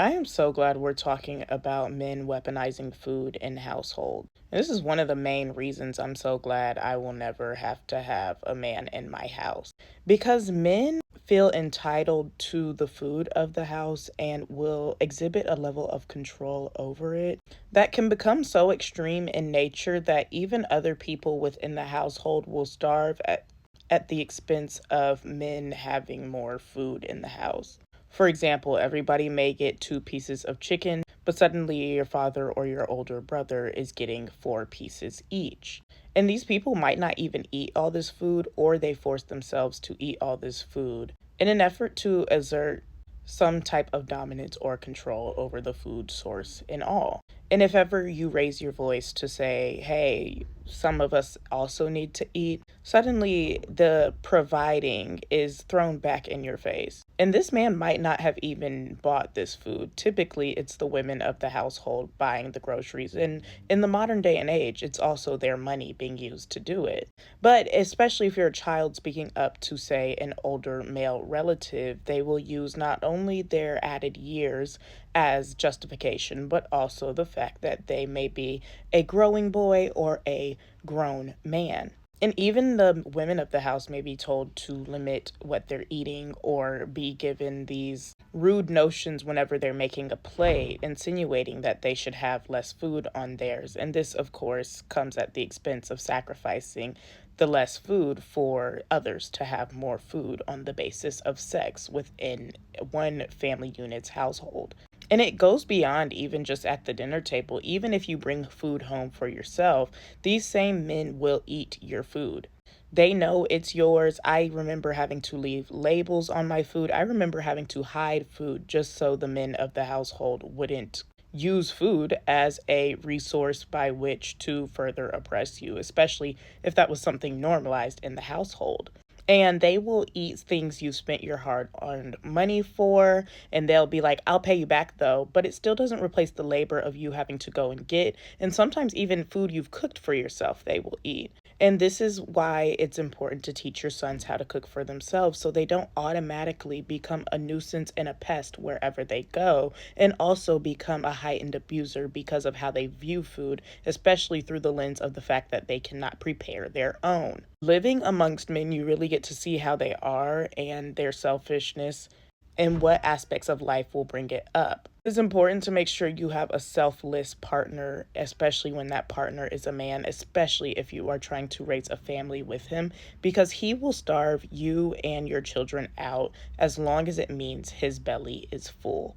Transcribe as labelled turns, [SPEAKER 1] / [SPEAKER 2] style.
[SPEAKER 1] I am so glad we're talking about men weaponizing food in household. And this is one of the main reasons I'm so glad I will never have to have a man in my house. Because men feel entitled to the food of the house and will exhibit a level of control over it that can become so extreme in nature that even other people within the household will starve at the expense of men having more food in the house. For example, everybody may get 2 pieces of chicken, but suddenly your father or your older brother is getting 4 pieces each. And these people might not even eat all this food, or they force themselves to eat all this food in an effort to exert some type of dominance or control over the food source in all. And if ever you raise your voice to say, hey, some of us also need to eat, suddenly the providing is thrown back in your face. And this man might not have even bought this food. Typically, it's the women of the household buying the groceries. And in the modern day and age, it's also their money being used to do it. But especially if you're a child speaking up to, say, an older male relative, they will use not only their added years as justification, but also the fact that they may be a growing boy or a grown man. And even the women of the house may be told to limit what they're eating or be given these rude notions whenever they're making a play, insinuating that they should have less food on theirs. And this, of course, comes at the expense of sacrificing the less food for others to have more food on the basis of sex within one family unit's household. And it goes beyond even just at the dinner table. Even if you bring food home for yourself, these same men will eat your food. They know it's yours. I remember having to leave labels on my food. I remember having to hide food just so the men of the household wouldn't use food as a resource by which to further oppress you, especially if that was something normalized in the household. And they will eat things you spent your hard earned money for, and they'll be like, I'll pay you back though. But it still doesn't replace the labor of you having to go and get, and sometimes even food you've cooked for yourself, they will eat. And this is why it's important to teach your sons how to cook for themselves so they don't automatically become a nuisance and a pest wherever they go, and also become a heightened abuser because of how they view food, especially through the lens of the fact that they cannot prepare their own. Living amongst men, you really get to see how they are and their selfishness and what aspects of life will bring it up. It's important to make sure you have a selfless partner, especially when that partner is a man, especially if you are trying to raise a family with him, because he will starve you and your children out as long as it means his belly is full.